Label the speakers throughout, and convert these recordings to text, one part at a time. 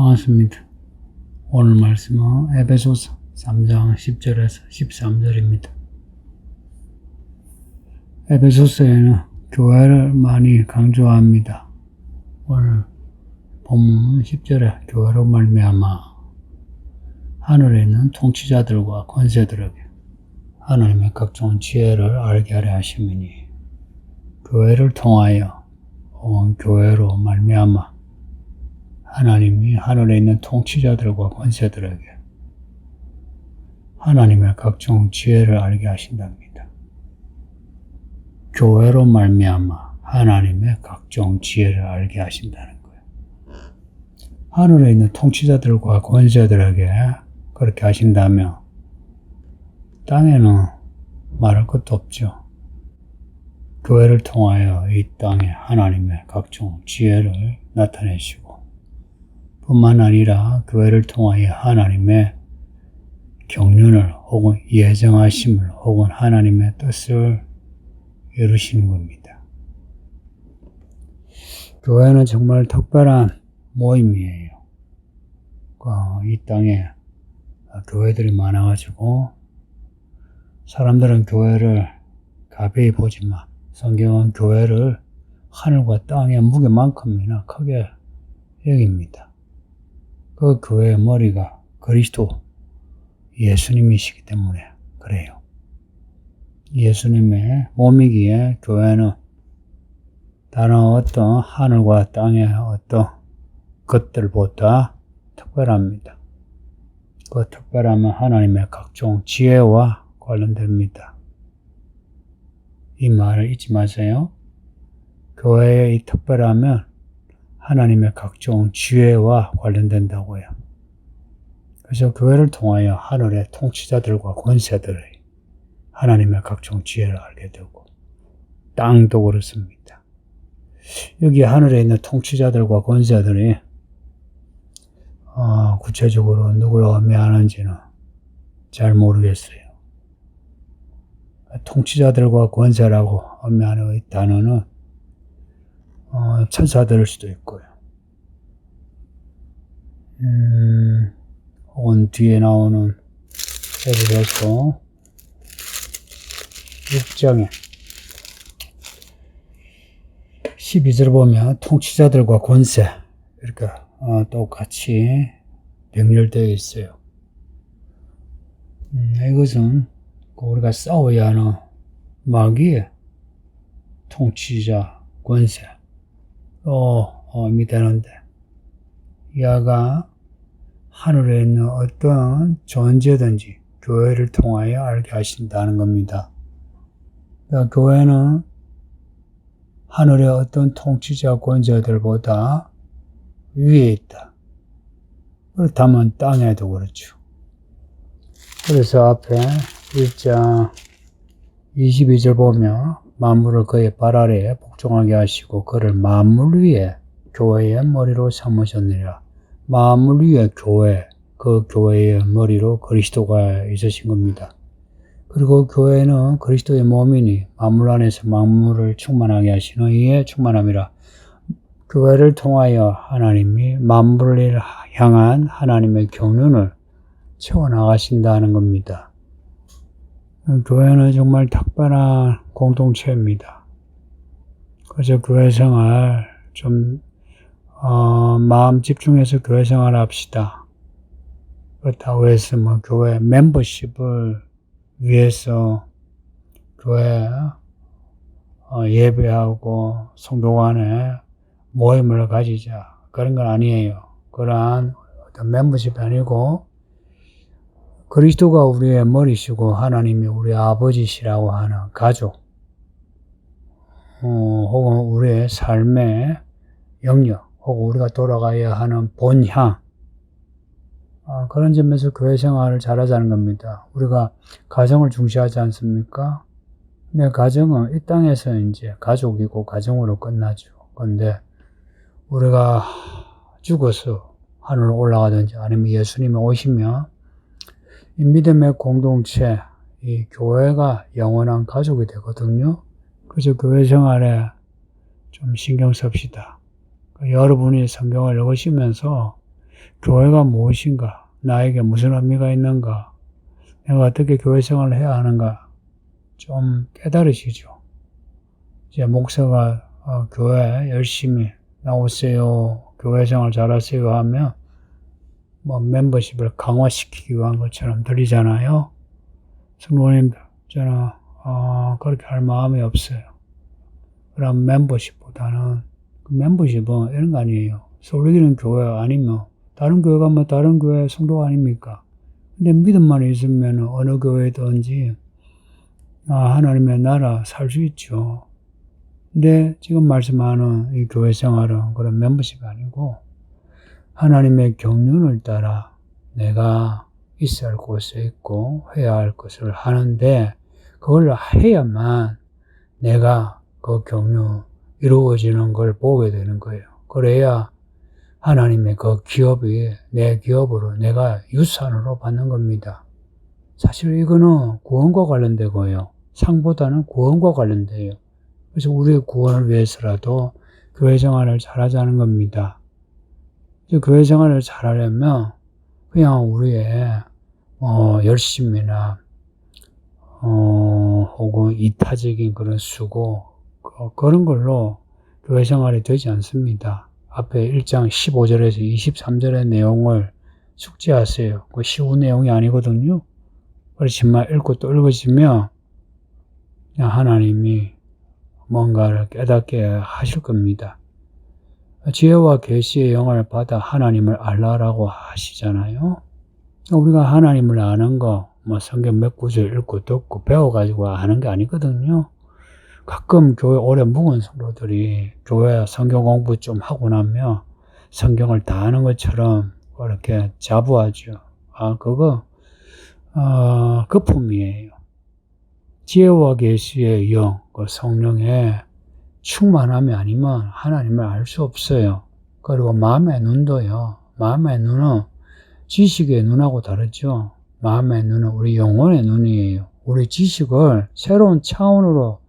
Speaker 1: 반갑습니다. 오늘 말씀은 에베소서 3장 10절에서 13절입니다. 에베소서에는 교회를 많이 강조합니다. 오늘 본문 10절에 교회로 말미암아 하늘에 있는 통치자들과 권세들에게 하나님의 각종 지혜를 알게 하려 하심이니 교회를 통하여 혹은 교회로 말미암아 하나님이 하늘에 있는 통치자들과 권세들에게 하나님의 각종 지혜를 알게 하신답니다. 교회로 말미암아 하나님의 각종 지혜를 알게 하신다는 거예요. 하늘에 있는 통치자들과 권세들에게 그렇게 하신다면 땅에는 말할 것도 없죠. 교회를 통하여 이 땅에 하나님의 각종 지혜를 나타내시고 뿐만 아니라 교회를 통하여 하나님의 경륜을 혹은 예정하심을 혹은 하나님의 뜻을 이루시는 겁니다. 교회는 정말 특별한 모임이에요. 이 땅에 교회들이 많아가지고 사람들은 교회를 가벼이 보지만 성경은 교회를 하늘과 땅의 무게만큼이나 크게 여깁니다. 그 교회의 머리가 그리스도 예수님이시기 때문에 그래요. 예수님의 몸이기에 교회는 다른 어떤 하늘과 땅의 어떤 것들보다 특별합니다. 그 특별함은 하나님의 각종 지혜와 관련됩니다. 이 말을 잊지 마세요. 교회의 이 특별함은 하나님의 각종 지혜와 관련된다고요. 그래서 교회를 통하여 하늘의 통치자들과 권세들의 하나님의 각종 지혜를 알게 되고 땅도 그렇습니다. 여기 하늘에 있는 통치자들과 권세들이 구체적으로 누구를 의미하는지는 잘 모르겠어요. 통치자들과 권세라고 의미하는 이 단어는 천사들일 수도 있고요. 혹은 뒤에 나오는 에베소서 6장에 12절 보면 통치자들과 권세 이렇게 똑같이 병렬되어 있어요. 이것은 우리가 싸워야 하는 마귀의 통치자 권세 의미되는데 야가 하늘에 있는 어떤 존재든지 교회를 통하여 알게 하신다는 겁니다. 그러니까 교회는 하늘의 어떤 통치자 권세들보다 위에 있다. 그렇다면 땅에도 그렇죠. 그래서 앞에 1장 22절 보면 만물을 그의 발 아래에 복종하게 하시고 그를 만물 위에 교회의 머리로 삼으셨느니라. 만물 위에 교회, 그 교회의 머리로 그리스도가 있으신 겁니다. 그리고 교회는 그리스도의 몸이니 만물 안에서 만물을 충만하게 하시는 이에 충만함이라. 교회를 통하여 하나님이 만물을 향한 하나님의 경륜을 채워나가신다는 겁니다. 교회는 정말 특별한 공동체입니다. 그래서 교회 생활 좀 마음 집중해서 교회 생활 합시다. 그렇다고 해서 교회 멤버십을 위해서 교회 예배하고 성도 간에 모임을 가지자 그런 건 아니에요. 그러한 어떤 멤버십이 아니고 그리스도가 우리의 머리시고 하나님이 우리 아버지시라고 하는 가족 혹은 우리의 삶의 영역 혹은 우리가 돌아가야 하는 본향 그런 점에서 교회 생활을 잘하자는 겁니다. 우리가 가정을 중시하지 않습니까? 근데 가정은 이 땅에서 이제 가족이고 가정으로 끝나죠. 그런데 우리가 죽어서 하늘로 올라가든지 아니면 예수님이 오시면 이 믿음의 공동체, 이 교회가 영원한 가족이 되거든요. 그래서 교회 생활에 좀 신경 씁시다. 여러분이 성경을 읽으시면서 교회가 무엇인가? 나에게 무슨 의미가 있는가? 내가 어떻게 교회 생활을 해야 하는가? 좀 깨달으시죠. 이제 목사가 교회 열심히 나오세요, 교회 생활 잘하세요 하면 뭐 멤버십을 강화시키기 위한 것처럼 들리잖아요. 성도님들, 저는 그렇게 할 마음이 없어요. 그럼 멤버십보다는 그 멤버십은 이런 거 아니에요. 솔리기는 교회 아니면 다른 교회 가면 다른 교회 성도 아닙니까? 근데 믿음만 있으면 어느 교회든지 하나님의 나라 살 수 있죠. 근데 지금 말씀하는 이 교회 생활은 그런 멤버십이 아니고 하나님의 경륜을 따라 내가 있어야 할 곳에 있고 해야 할 것을 하는데 그걸 해야만 내가 그 경륜 이루어지는 걸 보게 되는 거예요. 그래야 하나님의 그 기업이 내 기업으로 내가 유산으로 받는 겁니다. 사실 이거는 구원과 관련되고요. 상보다는 구원과 관련돼요. 그래서 우리의 구원을 위해서라도 교회 생활을 잘하자는 겁니다. 교회 생활을 잘하려면 그냥 우리의 열심이나 혹은 이타적인 그런 수고 그런 걸로 교회 생활이 되지 않습니다. 앞에 1장 15절에서 23절의 내용을 숙지하세요. 그 쉬운 내용이 아니거든요. 그렇지만 읽고 또 읽으시면 하나님이 뭔가를 깨닫게 하실 겁니다. 지혜와 계시의 영을 받아 하나님을 알라라고 하시잖아요. 우리가 하나님을 아는 거, 성경 몇 구절 읽고 듣고 배워가지고 아는 게 아니거든요. 가끔 교회 오래 묵은 성도들이 교회 성경 공부 좀 하고 나면 성경을 다 아는 것처럼 그렇게 자부하죠. 그거 거품이에요. 지혜와 계시의 영, 그 성령의 충만함이 아니면 하나님을 알 수 없어요. 그리고 마음의 눈도요. 마음의 눈은 지식의 눈하고 다르죠. 마음의 눈은 우리 영혼의 눈이에요. 우리 지식을 새로운 차원으로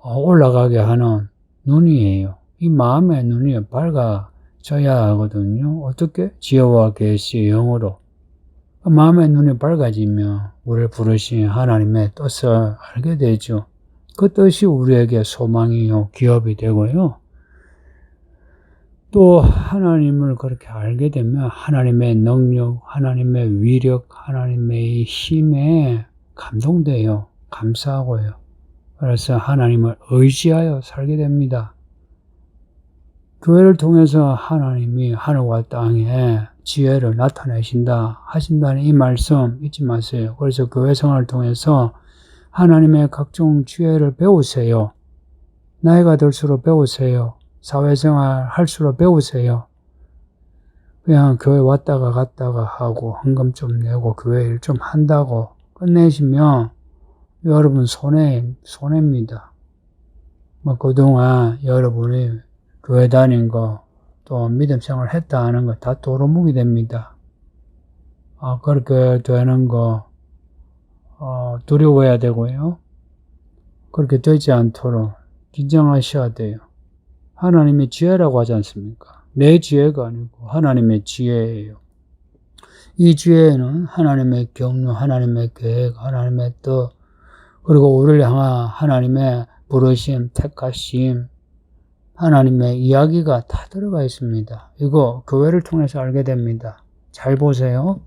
Speaker 1: 올라가게 하는 눈이에요. 이 마음의 눈이 밝아져야 하거든요. 어떻게? 지혜와 계시의 영으로. 마음의 눈이 밝아지면 우리를 부르신 하나님의 뜻을 알게 되죠. 그 뜻이 우리에게 소망이요, 기업이 되고요. 또 하나님을 그렇게 알게 되면 하나님의 능력, 하나님의 위력, 하나님의 힘에 감동돼요. 감사하고요. 그래서 하나님을 의지하여 살게 됩니다. 교회를 통해서 하나님이 하늘과 땅에 지혜를 나타내신다 하신다는 이 말씀 잊지 마세요. 그래서 교회 생활을 통해서 하나님의 각종 지혜를 배우세요. 나이가 들수록 배우세요. 사회생활 할수록 배우세요. 그냥 교회 왔다가 갔다가 하고 헌금 좀 내고 교회 일 좀 한다고 끝내시면 여러분 손해입니다. 그동안 여러분이 교회 다닌 거 또 믿음 생활 했다 하는 거 다 도루묵이 됩니다. 그렇게 되는 거 두려워해야 되고요. 그렇게 되지 않도록 긴장하셔야 돼요. 하나님의 지혜라고 하지 않습니까? 내 지혜가 아니고 하나님의 지혜예요. 이 지혜는 하나님의 경륜, 하나님의 계획, 하나님의 뜻, 그리고 우리를 향한 하나님의 부르심, 택하심, 하나님의 이야기가 다 들어가 있습니다. 이거 교회를 통해서 알게 됩니다. 잘 보세요.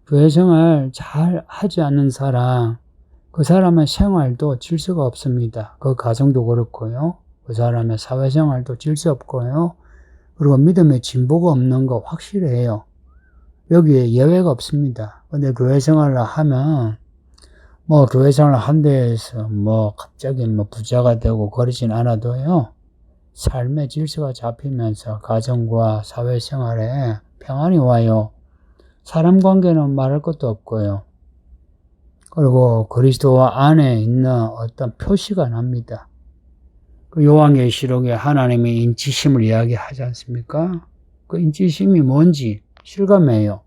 Speaker 1: 교회 생활 잘 하지 않는 사람, 그 사람의 생활도 질서가 없습니다. 그 가정도 그렇고요. 그 사람의 사회생활도 질서 없고요. 그리고 믿음의 진보가 없는 거 확실해요. 여기에 예외가 없습니다. 근데 교회 생활을 하면 교회 생활을 한 데에서 갑자기 부자가 되고 그러진 않아도요. 삶의 질서가 잡히면서 가정과 사회생활에 평안이 와요. 사람 관계는 말할 것도 없고요. 그리고 그리스도 안에 있는 어떤 표시가 납니다. 그 요한계시록에 하나님의 인치심을 이야기하지 않습니까? 그 인치심이 뭔지 실감해요.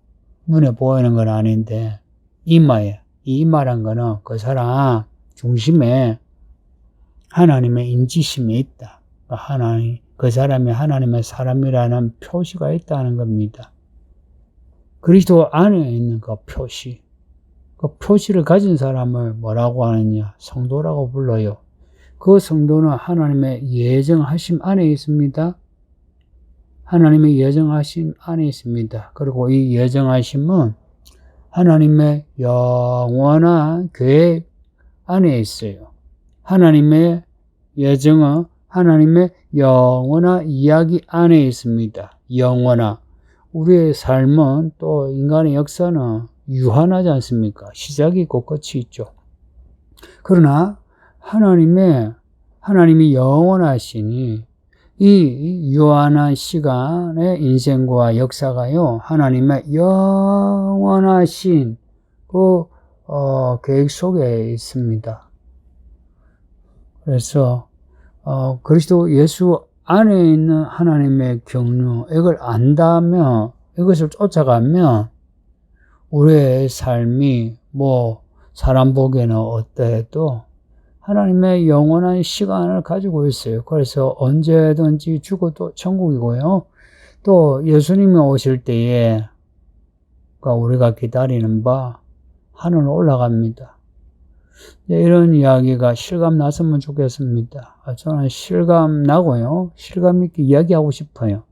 Speaker 1: 눈에 보이는 건 아닌데 이마에, 이 이마란 거는 그 사람 중심에 하나님의 인치심이 있다. 그 사람이 하나님의 사람이라는 표시가 있다는 겁니다. 그리스도 안에 있는 그 표시, 그 표시를 가진 사람을 뭐라고 하느냐? 성도라고 불러요. 그 성도는 하나님의 예정하심 안에 있습니다. 하나님의 예정하심 안에 있습니다. 그리고 이 예정하심은 하나님의 영원한 계획 안에 있어요. 하나님의 예정은 하나님의 영원한 이야기 안에 있습니다. 영원한. 우리의 삶은 또 인간의 역사는 유한하지 않습니까? 시작이 있고 끝이 있죠. 그러나 하나님이 영원하시니 이 유한한 시간의 인생과 역사가요, 하나님의 영원하신 계획 속에 있습니다. 그래서 그리스도 예수 안에 있는 하나님의 경륜, 이걸 안다면, 이것을 쫓아가면 우리의 삶이 사람 보기에는 어때도 하나님의 영원한 시간을 가지고 있어요. 그래서 언제든지 죽어도 천국이고요. 또 예수님이 오실 때에 우리가 기다리는 바 하늘로 올라갑니다. 이런 이야기가 실감 났으면 좋겠습니다. 저는 실감 나고요. 실감 있게 이야기하고 싶어요.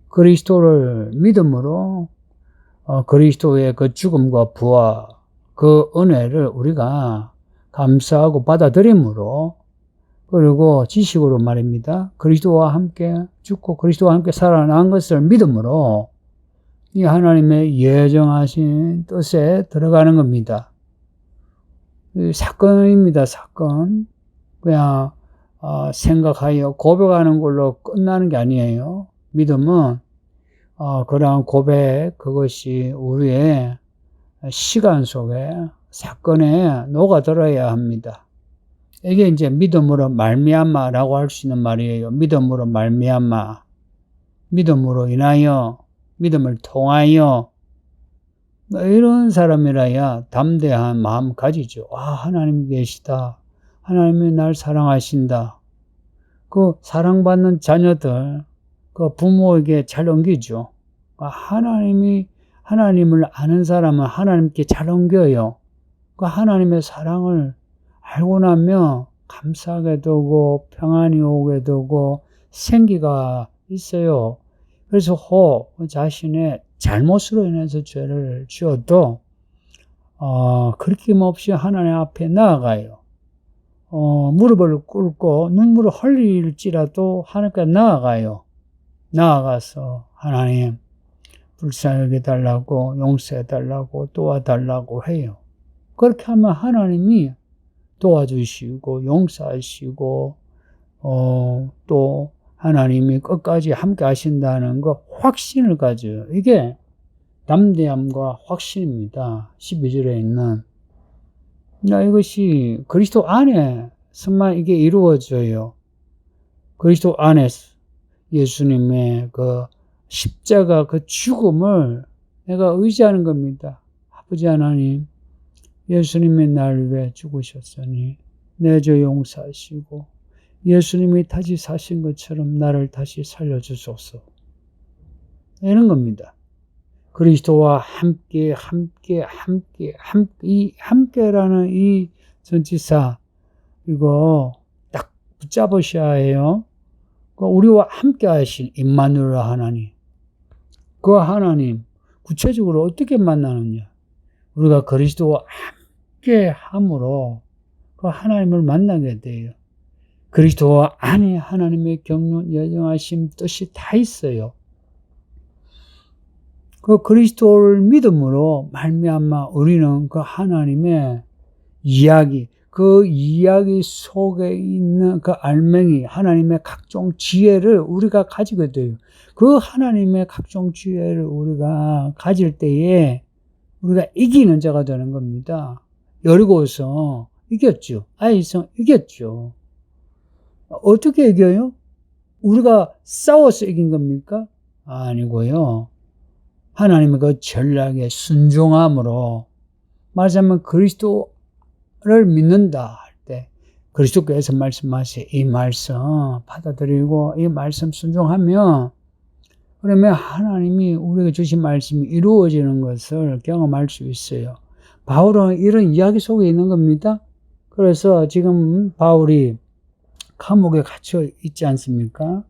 Speaker 1: 그리스도를 믿음으로 그리스도의 그 죽음과 부활, 그 은혜를 우리가 감사하고 받아들임으로, 그리고 지식으로 말입니다. 그리스도와 함께 죽고 그리스도와 함께 살아난 것을 믿음으로 이 하나님의 예정하신 뜻에 들어가는 겁니다. 사건입니다. 사건. 그냥 생각하여 고백하는 걸로 끝나는 게 아니에요. 믿음은 그러한 고백, 그것이 우리의 시간 속에 사건에 녹아들어야 합니다. 이게 이제 믿음으로 말미암아라고 할 수 있는 말이에요. 믿음으로 말미암아, 믿음으로 인하여, 믿음을 통하여, 이런 사람이라야 담대한 마음 가지죠. 하나님이 계시다. 하나님이 날 사랑하신다. 그 사랑받는 자녀들, 그 부모에게 잘 옮기죠. 하나님을 아는 사람은 하나님께 잘 옮겨요. 그 하나님의 사랑을 알고 나면 감사하게 되고 평안이 오게 되고 생기가 있어요. 그래서 자신의 잘못으로 인해서 죄를 지어도 그렇게없이 하나님 앞에 나아가요. 무릎을 꿇고 눈물을 흘릴지라도 하나님께 나아가요. 나아가서 하나님 불쌍하게 달라고, 용서해 달라고, 도와달라고 해요. 그렇게 하면 하나님이 도와주시고 용서하시고 또 하나님이 끝까지 함께 하신다는 거 확신을 가져요. 이게 담대함과 확신입니다. 12절에 있는. 이것이 그리스도 안에서만 이게 이루어져요. 그리스도 안에서 예수님의 그 십자가 그 죽음을 내가 의지하는 겁니다. 아버지 하나님, 예수님이 날 위해 죽으셨으니 내 죄 용서하시고 예수님이 다시 사신 것처럼 나를 다시 살려주소서. 이런 겁니다. 그리스도와 함께, 이 함께라는 이 전치사, 이거 딱 붙잡으셔야 해요. 우리와 함께 하신 임마누엘 하나님. 그 하나님, 구체적으로 어떻게 만나느냐? 우리가 그리스도와 함께 함으로 그 하나님을 만나게 돼요. 그리스도와 안에 하나님의 경륜, 예정하심, 뜻이 다 있어요. 그 그리스도를 믿음으로 말미암아 우리는 그 하나님의 이야기, 그 이야기 속에 있는 그 알맹이, 하나님의 각종 지혜를 우리가 가지게 돼요. 그 하나님의 각종 지혜를 우리가 가질 때에 우리가 이기는 자가 되는 겁니다. 여리고성 이겼죠. 아이성 이겼죠. 어떻게 이겨요? 우리가 싸워서 이긴 겁니까? 아니고요. 하나님의 그 전략에 순종함으로, 말하자면 그리스도를 믿는다 할 때 그리스도께서 말씀하신 이 말씀 받아들이고 이 말씀 순종하면 그러면 하나님이 우리에게 주신 말씀이 이루어지는 것을 경험할 수 있어요. 바울은 이런 이야기 속에 있는 겁니다. 그래서 지금 바울이 감옥에 갇혀 있지 않습니까?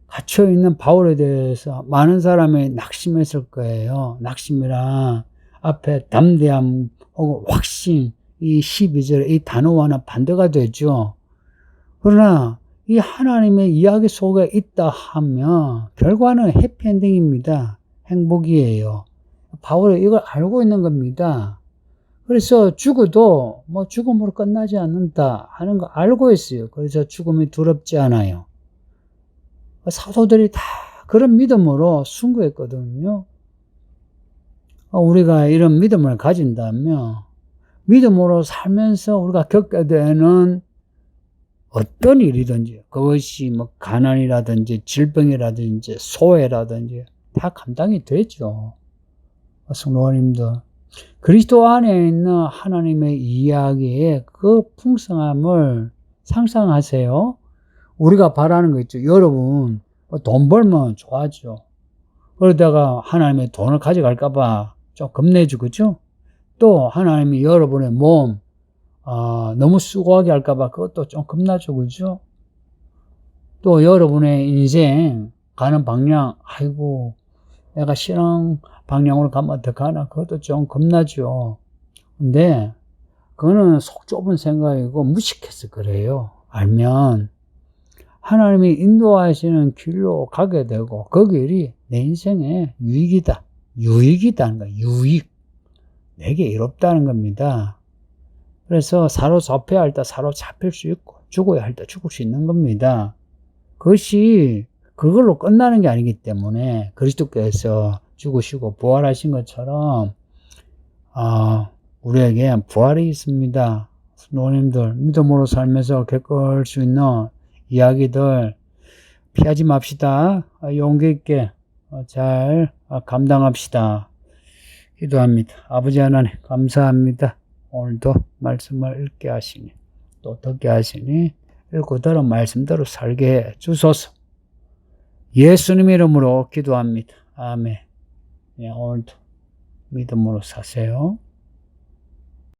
Speaker 1: 갇혀 있는 바울에 대해서 많은 사람이 낙심했을 거예요. 낙심이란 앞에 담대함 혹은 확신, 이 12절에 이 단어와는 반대가 되죠. 그러나 이 하나님의 이야기 속에 있다 하면 결과는 해피엔딩입니다. 행복이에요. 바울은 이걸 알고 있는 겁니다. 그래서 죽어도 뭐 죽음으로 끝나지 않는다 하는 거 알고 있어요. 그래서 죽음이 두렵지 않아요. 사도들이 다 그런 믿음으로 순교했거든요. 우리가 이런 믿음을 가진다면 믿음으로 살면서 우리가 겪게 되는 어떤 일이든지 그것이 뭐 가난이라든지 질병이라든지 소외라든지 다 감당이 되죠. 성도님들, 그리스도 안에 있는 하나님의 이야기의 그 풍성함을 상상하세요. 우리가 바라는 거 있죠. 여러분 돈 벌면 좋아하죠. 그러다가 하나님의 돈을 가져갈까봐 좀 겁내죠. 그죠? 또 하나님이 여러분의 몸 너무 수고하게 할까봐 그것도 좀 겁나죠. 그죠? 또 여러분의 인생 가는 방향, 아이고 내가 신앙 방향으로 가면 어떡하나, 그것도 좀 겁나죠. 근데 그거는 속 좁은 생각이고 무식해서 그래요. 알면 하나님이 인도하시는 길로 가게 되고 그 길이 내 인생의 유익이다. 유익이다는 거야. 유익. 내게 이롭다는 겁니다. 그래서 사로잡혀야 할 때 사로잡힐 수 있고 죽어야 할 때 죽을 수 있는 겁니다. 그것이 그걸로 끝나는 게 아니기 때문에 그리스도께서 죽으시고 부활하신 것처럼 우리에게 부활이 있습니다. 노님들 믿음으로 살면서 겪을 수 있는 이야기들 피하지 맙시다. 용기 있게 잘 감당합시다. 기도합니다. 아버지 하나님 감사합니다. 오늘도 말씀을 읽게 하시니 또 듣게 하시니 읽고 들은 말씀대로 살게 해 주소서. 예수님 이름으로 기도합니다. 아멘. 오늘도 믿음으로 사세요.